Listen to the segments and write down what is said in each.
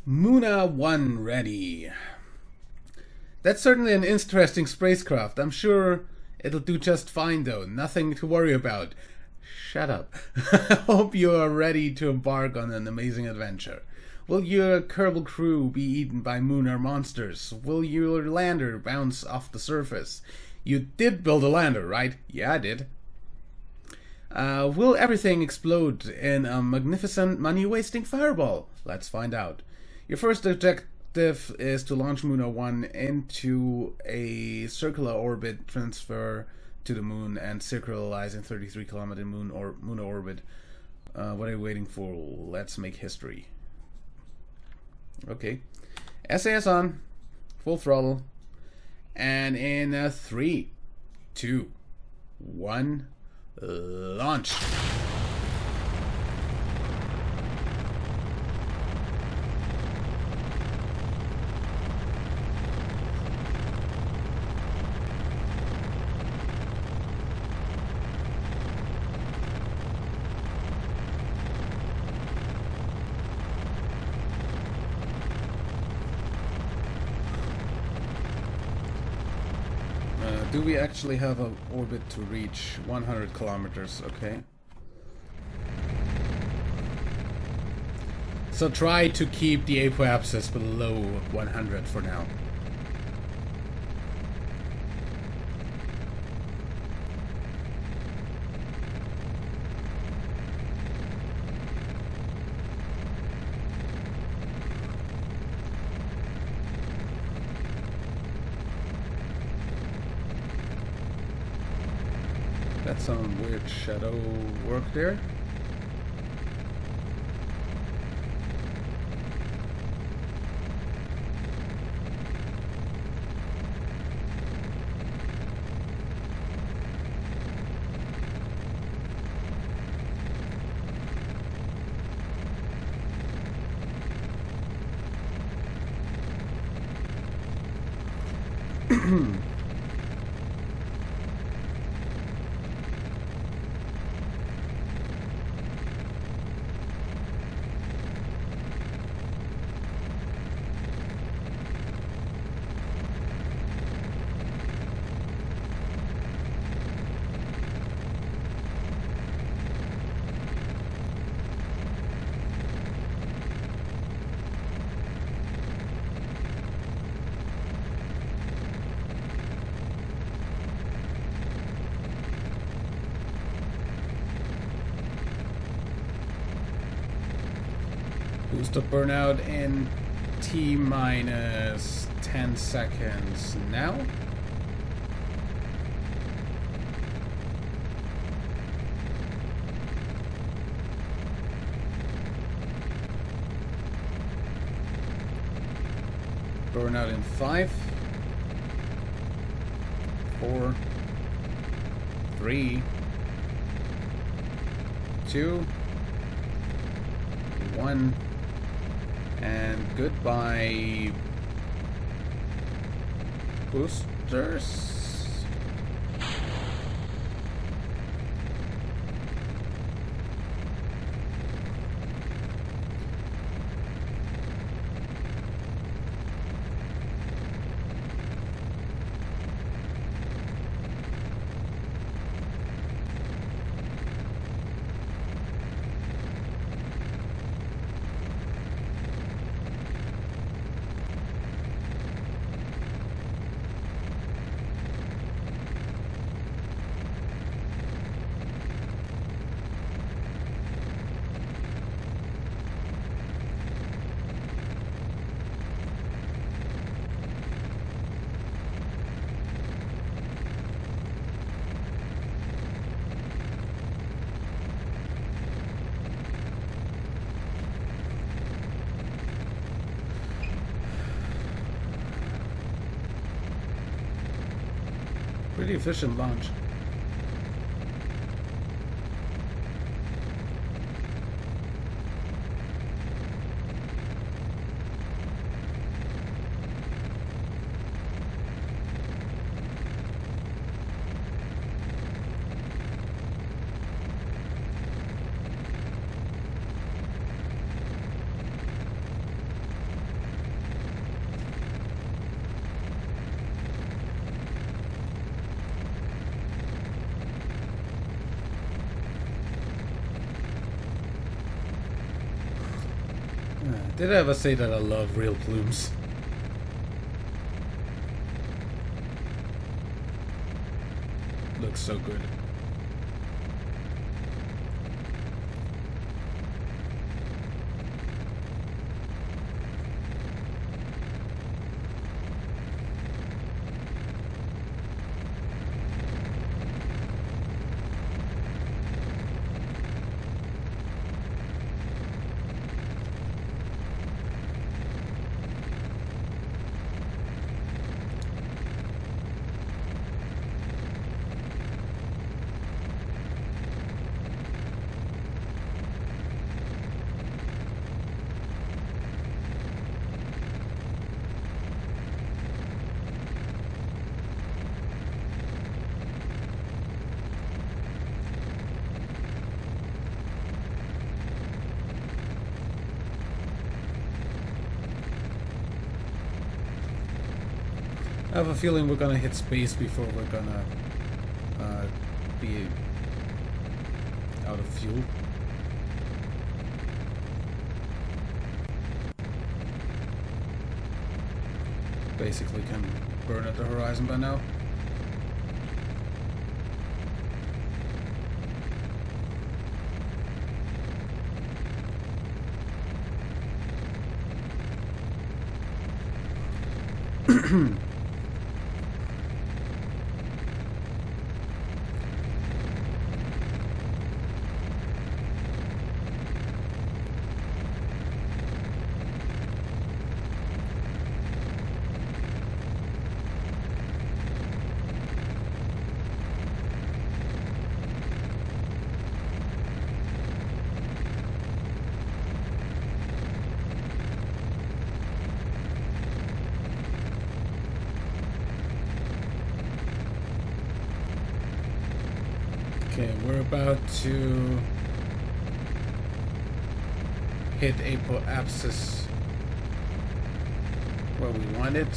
Munar 1 ready. That's certainly an interesting spacecraft. I'm sure it'll do just fine though. Nothing to worry about. Shut up. I hope you are ready to embark on an amazing adventure. Will your Kerbal crew be eaten by Munar monsters? Will your lander bounce off the surface? You did build a lander, right? Yeah, I did. Will everything explode in a magnificent money-wasting fireball? Let's find out. Your first objective is to launch Munar 1 into a circular orbit, transfer to the moon, and circularize in 33-kilometer Munar orbit. What are you waiting for? Let's make history. Okay. SAS on. Full throttle. And in 3, 2, 1, launch. Do we actually have an orbit to reach 100 kilometers? Okay. So try to keep the apoapsis below 100 for now. That's some weird shadow work there. Boost up burnout in T-minus 10 seconds now. Burnout in 5, 4, 3, 2, 1. And goodbye, boosters. Pretty efficient launch. Did I ever say that I love real plumes? Looks so good. I have a feeling we're gonna hit space before we're gonna be out of fuel. Basically can burn at the horizon by now. Okay, we're about to hit apoapsis where we want it.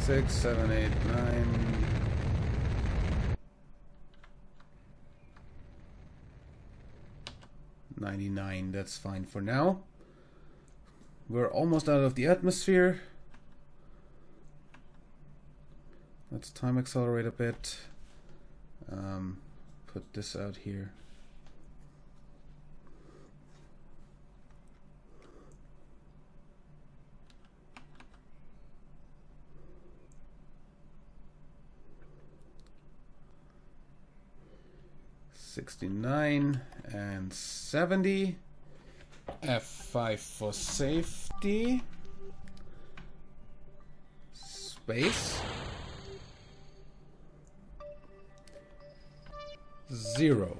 6, 7, 8, 9. $99, that's fine for now. We're almost out of the atmosphere. Let's time accelerate a bit. Put this out here. $69 and $70. F5 for safety. Space. 0.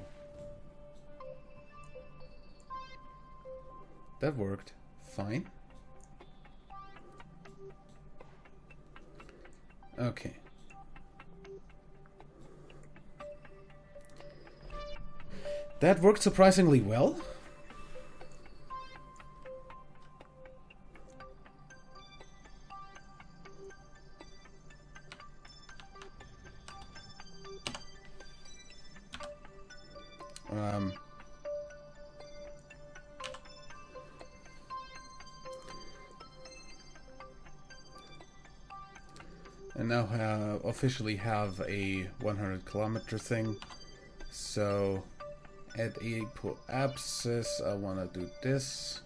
That worked fine. Okay. That worked surprisingly well. And now officially have a 100-kilometer thing. So at apoapsis, I want to do this.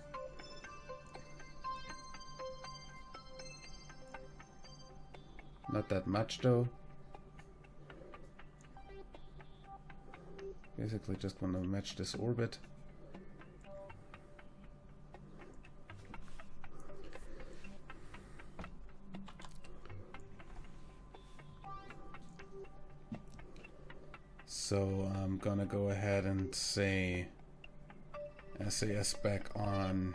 Not that much though. Basically just want to match this orbit. So I'm gonna go ahead and say SAS back on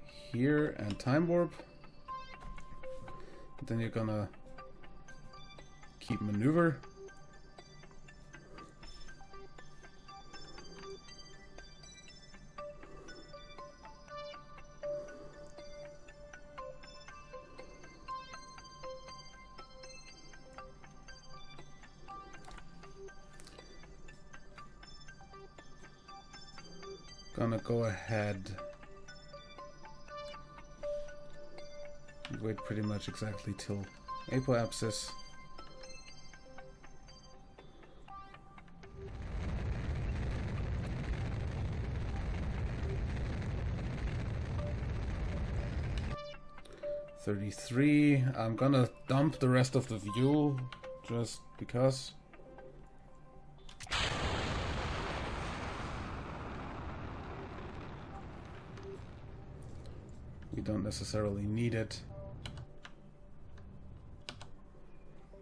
here and time warp. Then you're gonna keep maneuver. Gonna go ahead and wait pretty much exactly till apoapsis. $33. I'm gonna dump the rest of the fuel just because. We don't necessarily need it.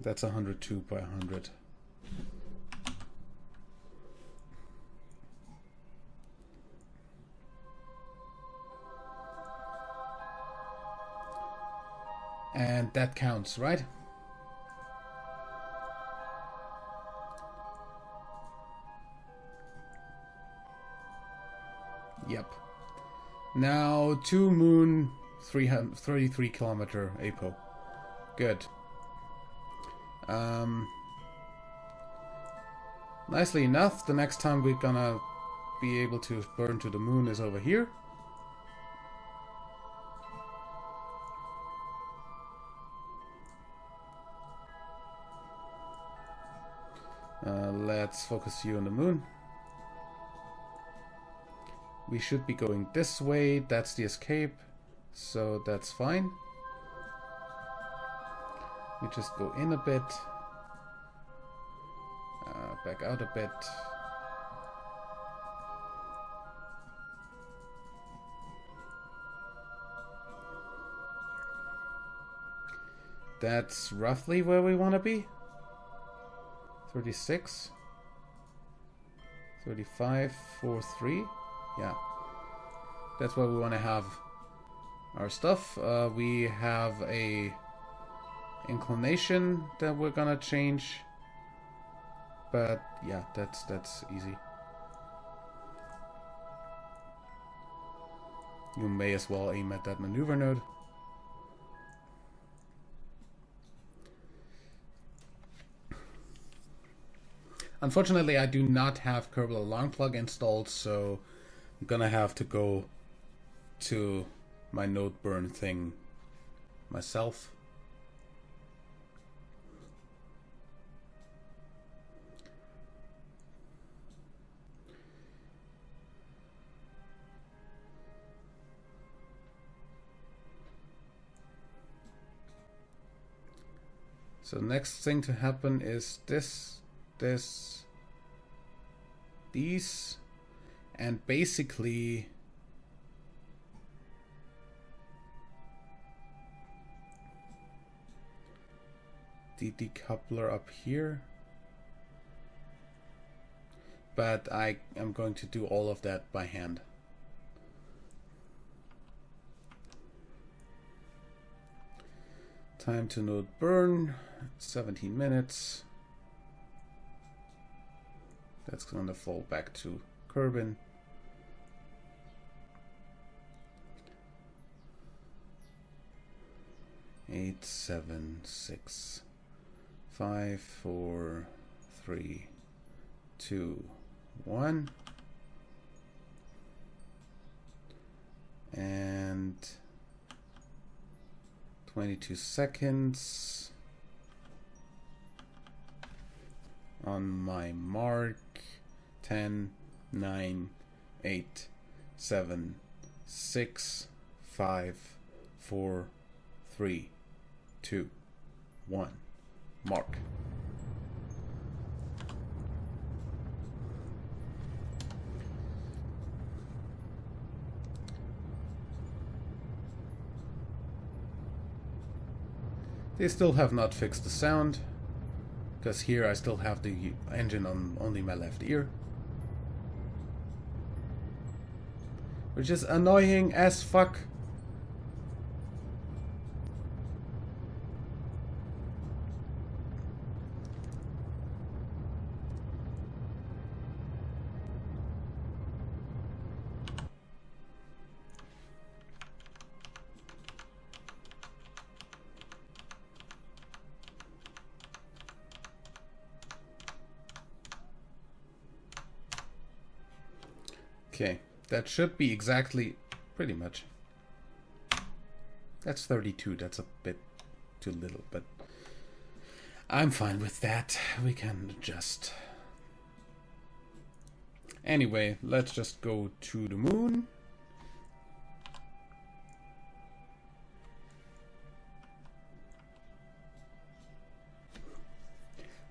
That's 102 by 100. And that counts, right? Yep. Now to Moon, 33 kilometer APO. Good. Nicely enough, the next time we're gonna be able to burn to the moon is over here. Let's focus you on the moon. We should be going this way. That's the escape, so that's fine. We just go in a bit, back out a bit. That's roughly where we want to be. 36, 35, 43. Yeah, that's where we want to have our stuff. We have a inclination that we're gonna change, but yeah, that's easy. You may as well aim at that maneuver node. Unfortunately, I do not have Kerbal Alarm Plug installed, so I'm gonna have to go to my node burn thing myself. So next thing to happen is these, and basically the decoupler up here. But I am going to do all of that by hand. Time to node burn, 17 minutes. That's going to fall back to Kerbin. Eight, 7, 6, 5, 4, 3, 2, 1. And 22 seconds on my mark. 10, 9, 8, 7, 6, 5, 4, 3, 2, 1. Mark. They still have not fixed the sound, because here I still have the engine on only my left ear. Which is annoying as fuck. Okay, That should be exactly, pretty much. That's 32. That's a bit too little, but I'm fine with that. We can adjust. Anyway, let's just go to the moon.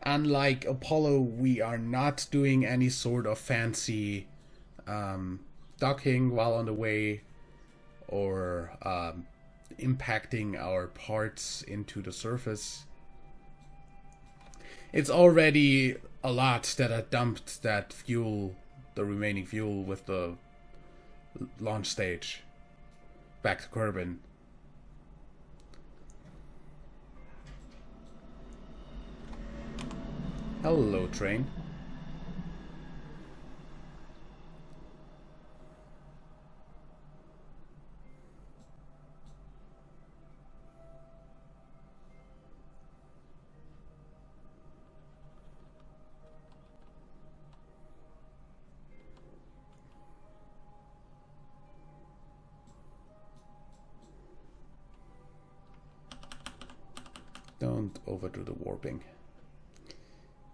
Unlike Apollo, we are not doing any sort of fancy docking while on the way, or impacting our parts into the surface. It's already a lot that I dumped that fuel, the remaining fuel, with the launch stage back to Kerbin. Hello, train. Don't overdo the warping.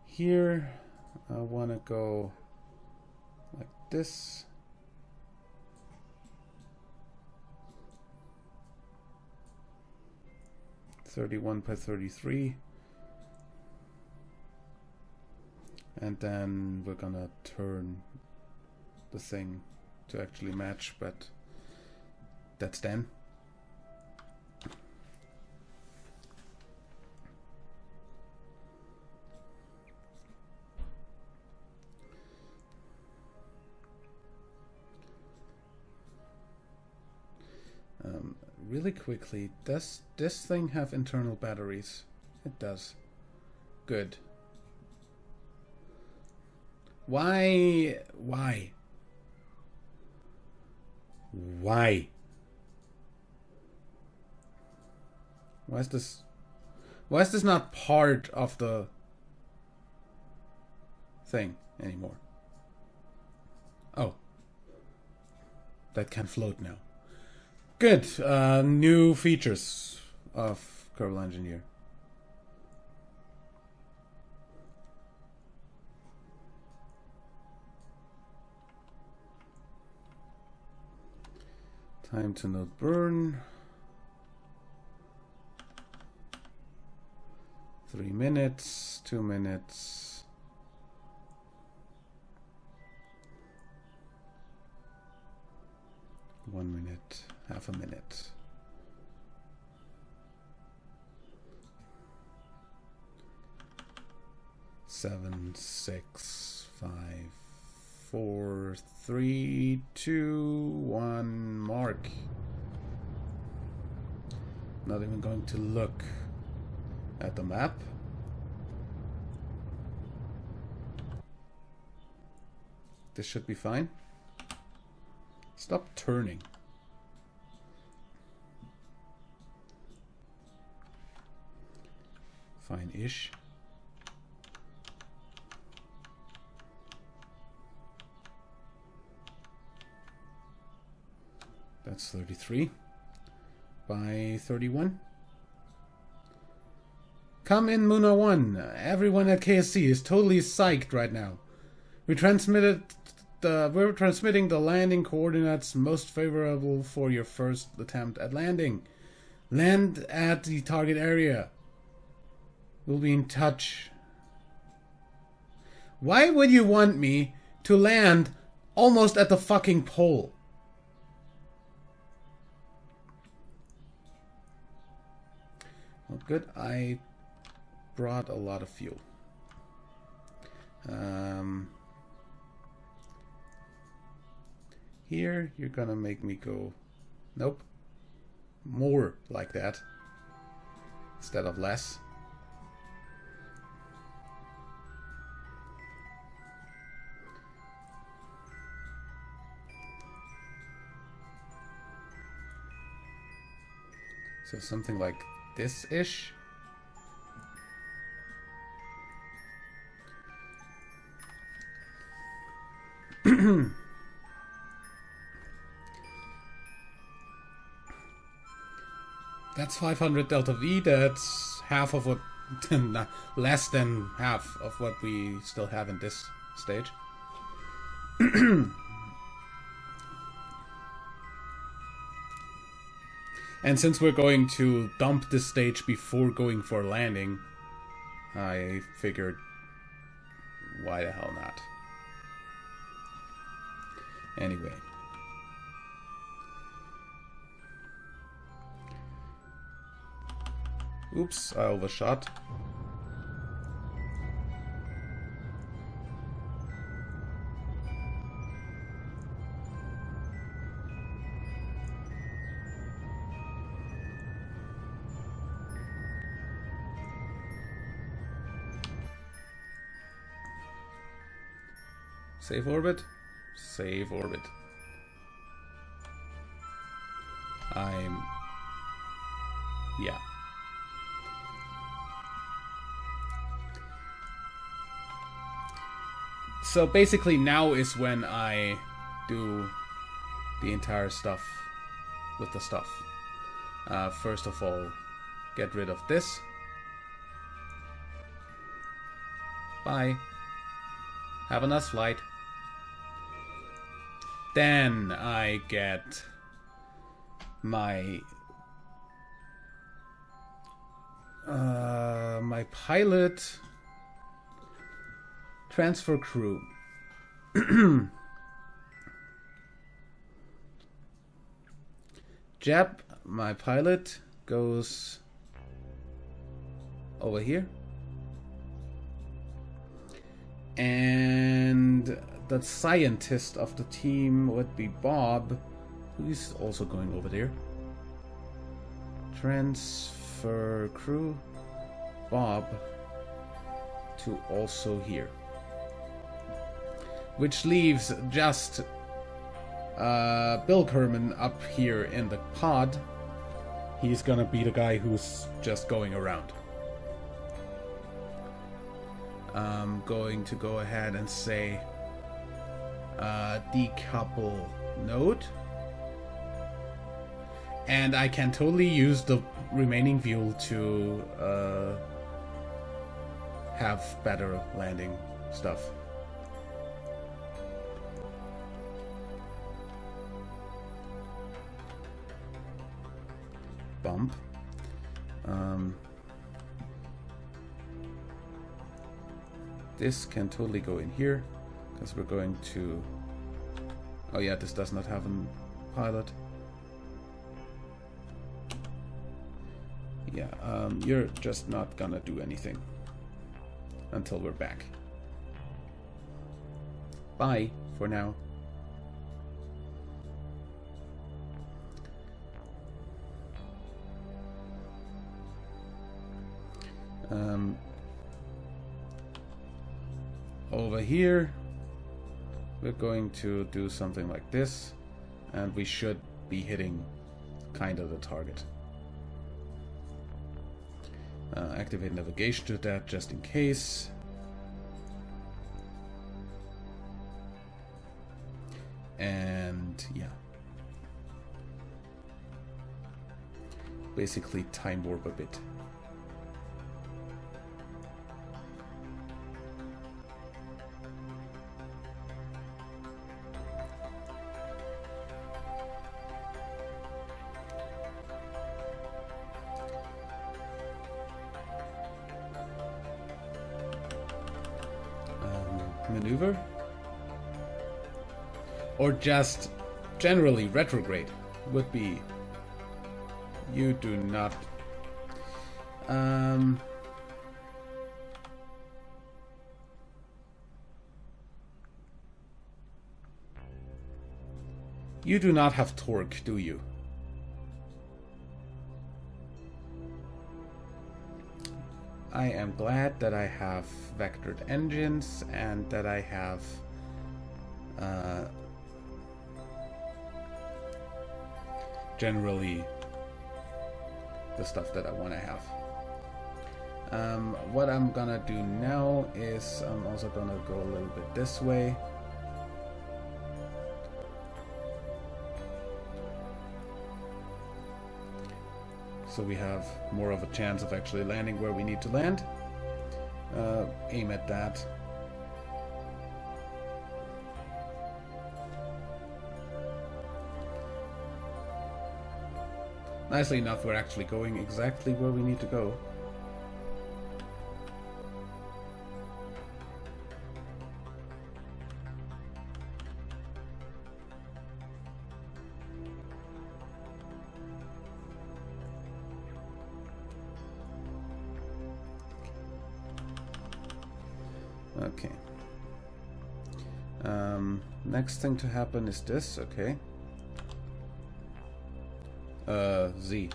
Here, I want to go like this. (31 by 33), and then we're gonna turn the thing to actually match, but that's then. Really quickly, does this thing have internal batteries? It does. Good. Why? Why? Why? Why is this? Why is this not part of the thing anymore? Oh. That can float now. Good. New features of Kerbal Engineer. Time to not burn. 3 minutes, 2 minutes. One minute, half a minute. Seven, 6, 5, 4, 3, 2, 1, mark. Not even going to look at the map. This should be fine. Stop turning. Fine-ish. That's 33 by 31. Come in, Munar 1. Everyone at KSC is totally psyched right now. We're transmitting the landing coordinates most favorable for your first attempt at landing. Land at the target area. We'll be in touch. Why would you want me to land almost at the fucking pole? Well, good. I brought a lot of fuel. Here, you're gonna make me go... Nope. More like that. Instead of less. So something like this-ish. That's 500 delta V. That's half of what, less than half of what we still have in this stage. And since we're going to dump this stage before going for landing, I figured, why the hell not? Anyway. Oops, I overshot. Save orbit. Save orbit. Yeah. So basically now is when I do the entire stuff with the stuff. First of all, get rid of this. Bye. Have a nice flight. Then I get my my pilot transfer crew. Jeb, my pilot, goes over here. And the scientist of the team would be Bob, who's also going over there. Transfer crew, Bob, to also here. Which leaves just Bill Kerman up here in the pod. He's gonna be the guy who's just going around. I'm going to go ahead and say decouple node. And I can totally use the remaining fuel to have better landing stuff. Bump. This can totally go in here, because we're going to... Oh yeah, this does not have a pilot. Yeah, you're just not gonna do anything until we're back. Bye, for now. Over here, we're going to do something like this, and we should be hitting kind of the target. Activate navigation to that just in case. And yeah. Basically time warp a bit. Maneuver, or just generally retrograde would be. You do not you do not have torque, do you? I am glad that I have vectored engines and that I have generally the stuff that I want to have. What I'm gonna do now is I'm also gonna go a little bit this way. so we have more of a chance of actually landing where we need to land. Aim at that. Nicely enough, we're actually going exactly where we need to go. Okay. Next thing to happen is this, okay. Z.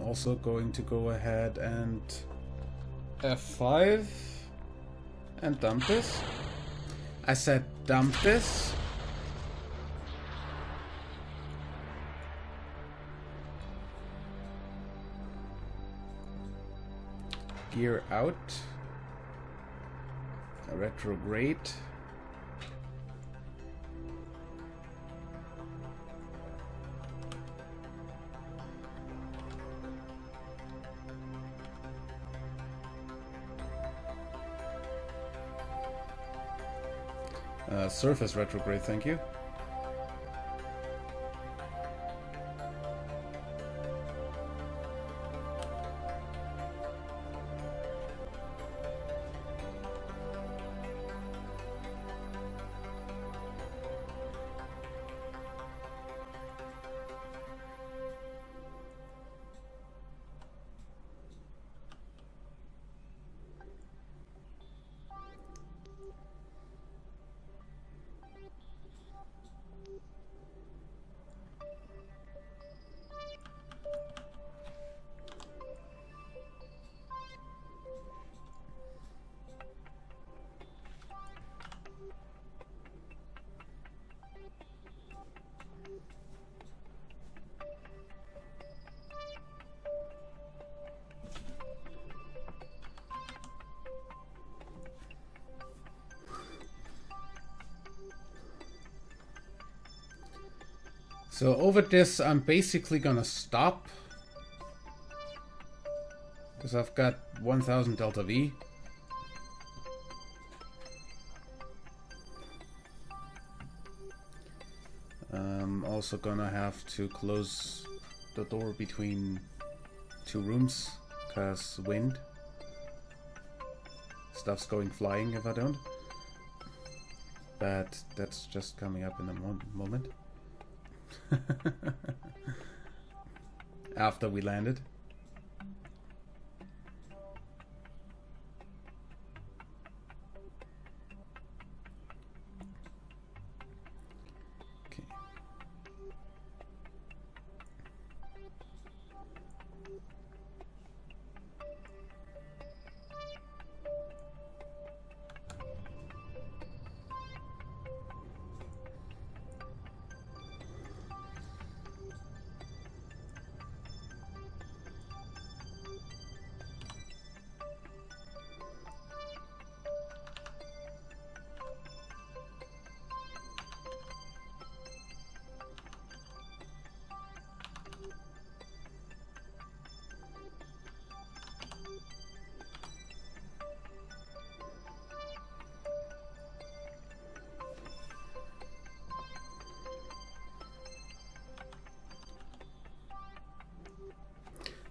Also going to go ahead and F5 and dump this. I said dump this. Gear out. Retrograde. Surface retrograde, thank you. So over this, I'm basically gonna stop, because I've got 1000 delta V. I'm also gonna have to close the door between two rooms, because wind. Stuff's going flying if I don't. But that's just coming up in a moment. After we landed. Okay.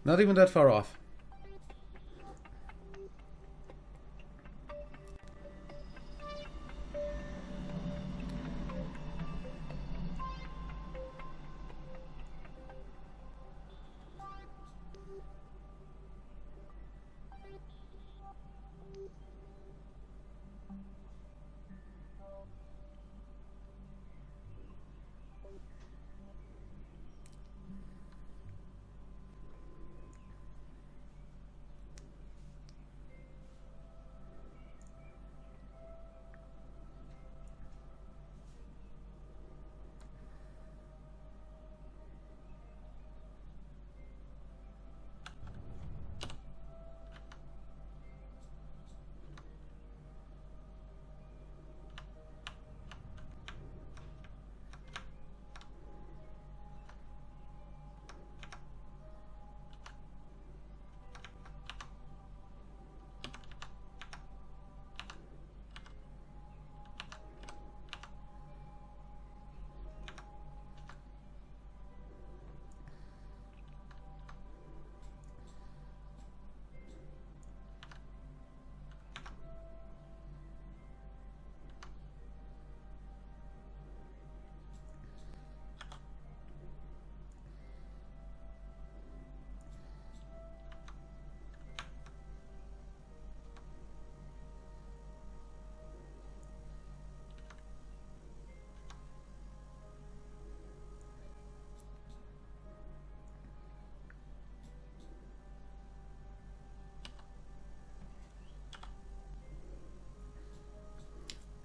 Not even that far off.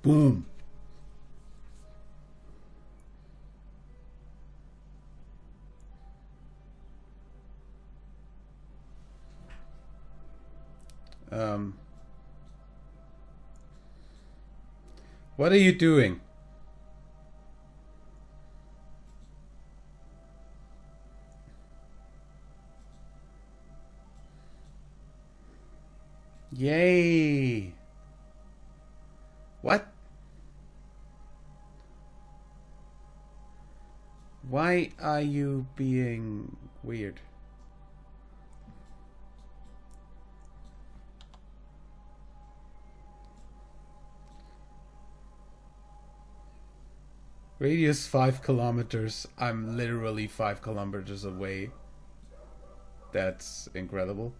Boom. What are you doing? Yay! What? Why are you being weird? Radius 5 kilometers. I'm literally 5 kilometers away. That's incredible.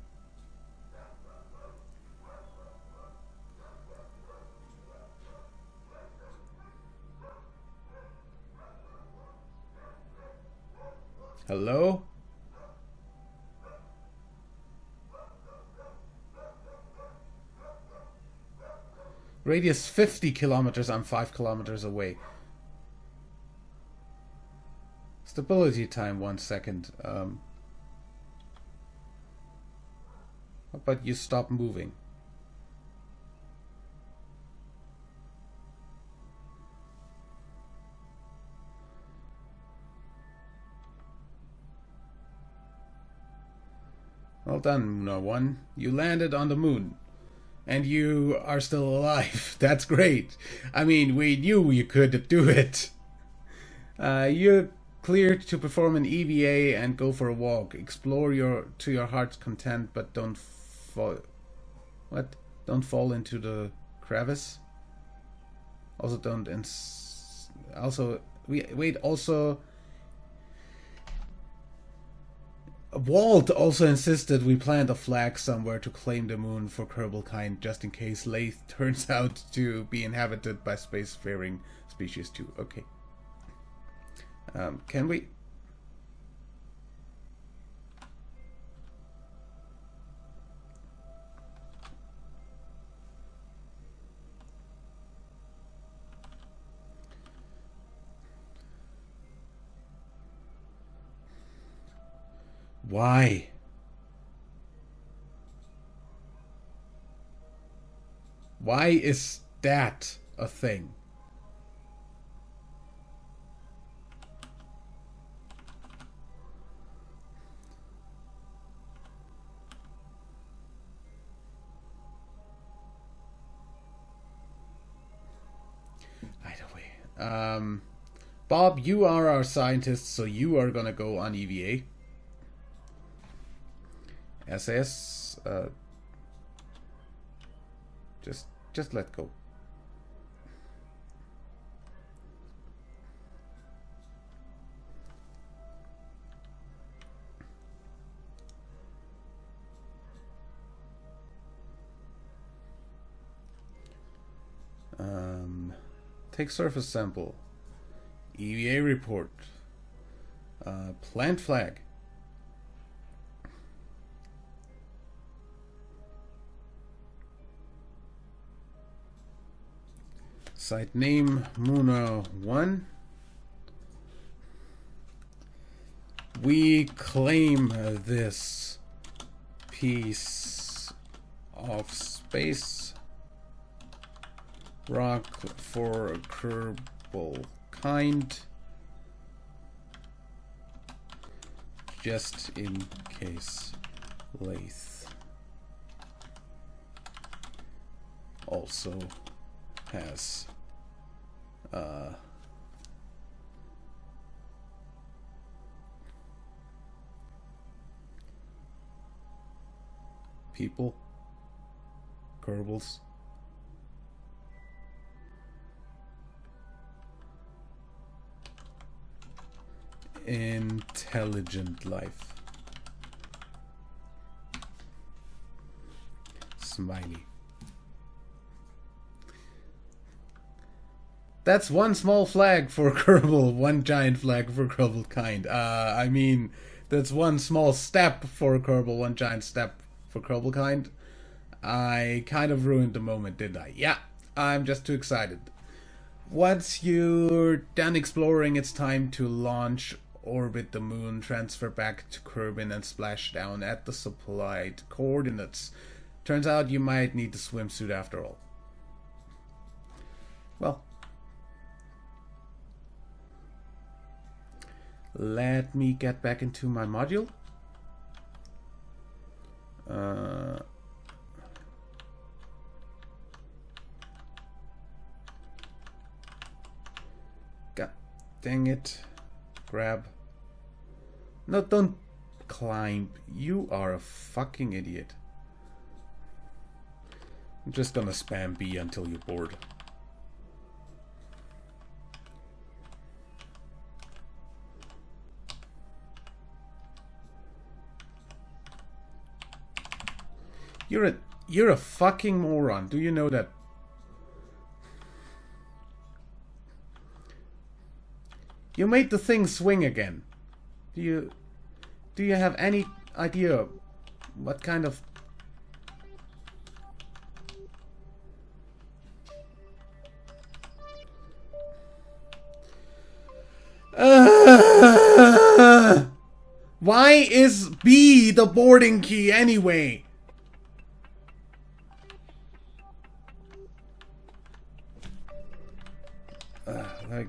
Hello? Radius 50 kilometers. I'm 5 kilometers away. Stability time 1 second. How about you stop moving? Well done, Munar 1. You landed on the moon. And you are still alive. That's great. I mean, we knew you could do it. You're cleared to perform an EVA and go for a walk. Explore to your heart's content, but don't fall. What? Don't fall into the crevice. Also, don't. Also. Walt also insisted we plant a flag somewhere to claim the moon for Kerbal kind, just in case Lathe turns out to be inhabited by spacefaring species too. Okay. Can we? Why? Why is that a thing? Either way. Bob, you are our scientist, so you are gonna go on EVA. SS, just let go. Take surface sample. EVA report. Plant flag. Site name Munar 1. We claim this piece of space rock for Kerbal kind, just in case Lathe also has people, Kerbals. Intelligent life. Smiley. That's one small flag for Kerbal, one giant flag for Kerbal kind. I mean, that's one small step for Kerbal, one giant step for Kerbal kind. I kind of ruined the moment, didn't I? Yeah, I'm just too excited. Once you're done exploring, it's time to launch, orbit the moon, transfer back to Kerbin, and splash down at the supplied coordinates. Turns out you might need the swimsuit after all. Well, let me get back into my module. God dang it. Grab. No, don't climb. You are a fucking idiot. I'm just gonna spam B until you're bored. You're a fucking moron. Do you know that? You made the thing swing again. Do you have any idea what kind of why is B the boarding key anyway? Like,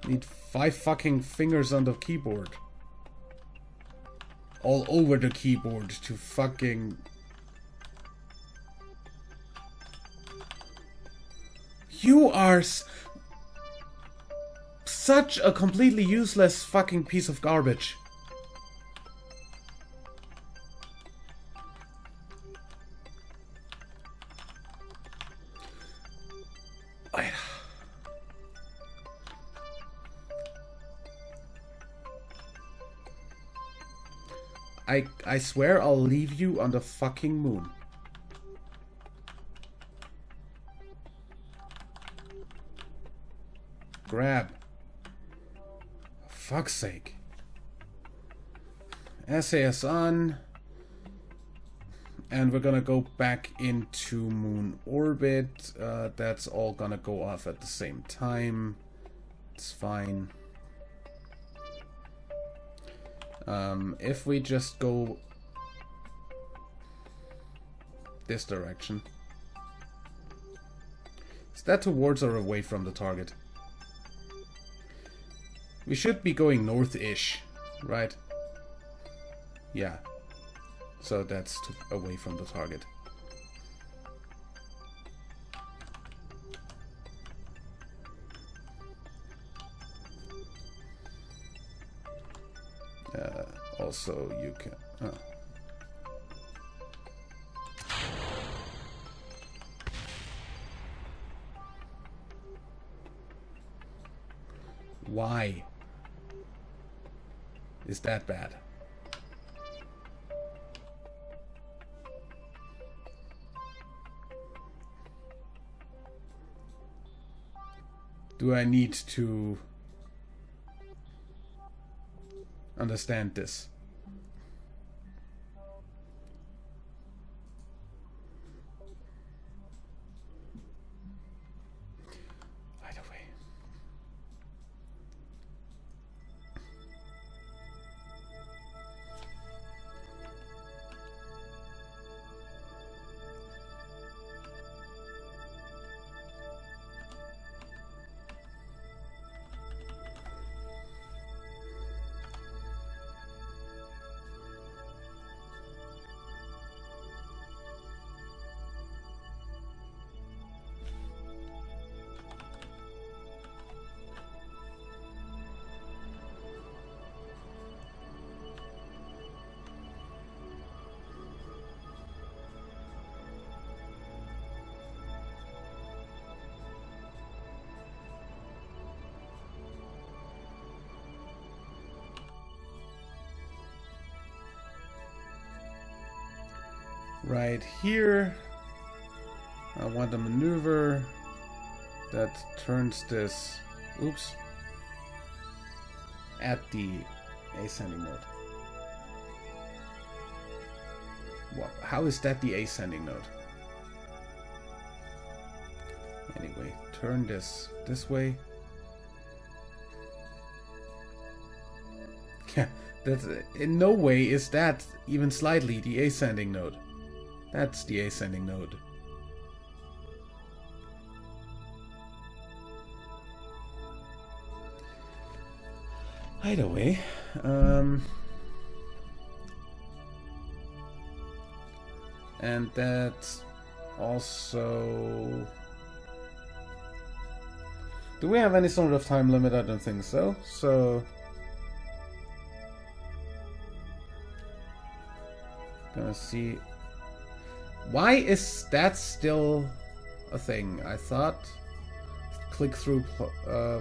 need 5 fucking fingers on the keyboard. All over the keyboard to fucking... You are such a completely useless fucking piece of garbage. I swear I'll leave you on the fucking moon. Grab. For fuck's sake. SAS on. And we're gonna go back into moon orbit. That's all gonna go off at the same time. It's fine. If we just go this direction. Is that towards or away from the target? We should be going north-ish, right? Yeah. So that's away from the target. Also, you can... Oh. Why is that bad? Do I need to understand this? Either way. Right here, I want a maneuver that turns this, oops, at the ascending node. What? How is that the ascending node? Anyway, turn this way. Yeah, that's in no way is that even slightly the ascending node. That's the ascending node. Either way, and that's also... Do we have any sort of time limit? I don't think so. So... Gonna see... Why is that still a thing? I thought click-through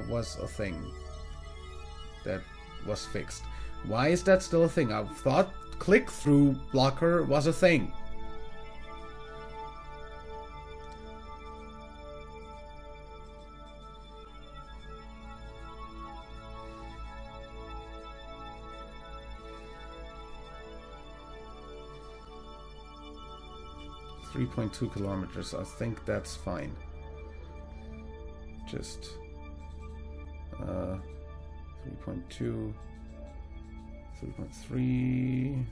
was a thing that was fixed. Why is that still a thing? I thought click-through blocker was a thing. .2 kilometers. I think that's fine. Just 3.2, 3.3.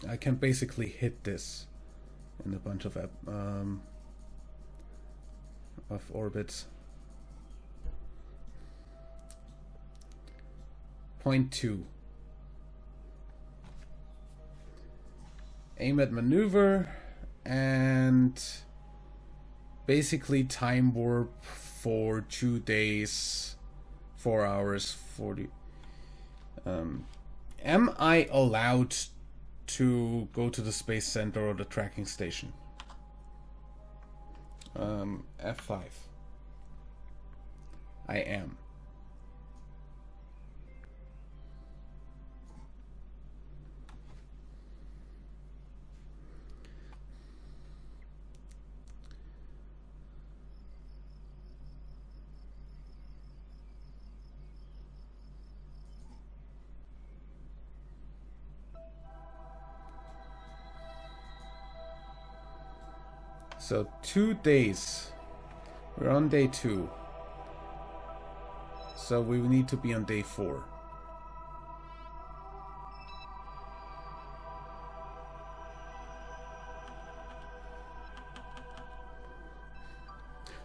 I can basically hit this in a bunch of orbits. 0.2. Aim at maneuver and basically time warp for 2 days, 4 hours, 40. Am I allowed to go to the space center or the tracking station? F5. I am. So 2 days. We're on day 2. So we need to be on day 4.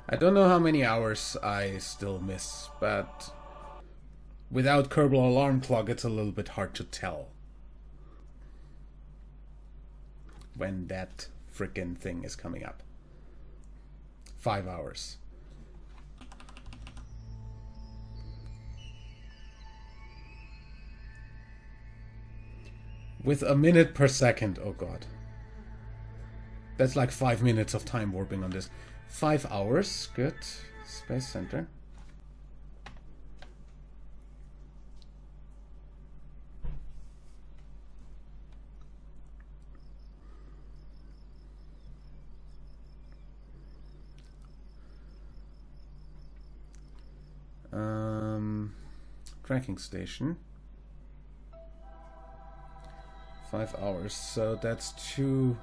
I don't know how many hours I still miss, but without Kerbal Alarm Clock it's a little bit hard to tell when that frickin' thing is coming up. 5 hours. With a minute per second, oh god. That's like 5 minutes of time warping on this. 5 hours, good. Space Center. Tracking station. 5 hours, so that's 2.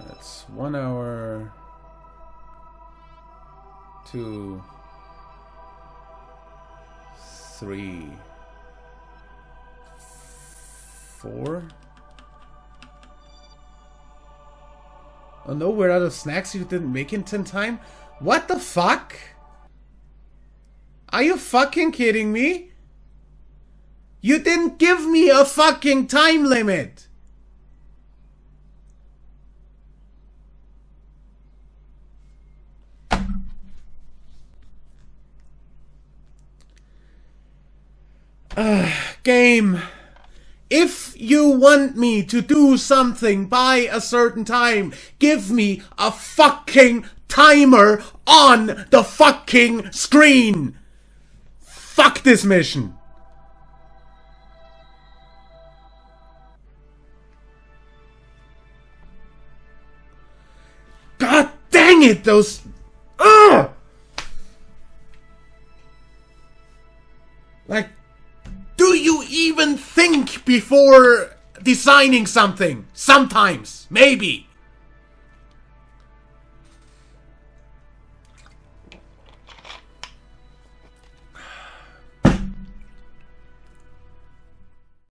That's 1 hour. 2, 3, 4. Oh no, we're out of snacks you didn't make it in time? What the fuck? Are you fucking kidding me? You didn't give me a fucking time limit! Game. If you want me to do something by a certain time, give me a fucking timer on the fucking screen. Fuck this mission. Dang it, those... Ugh! Like, do you even think before designing something? Sometimes. Maybe.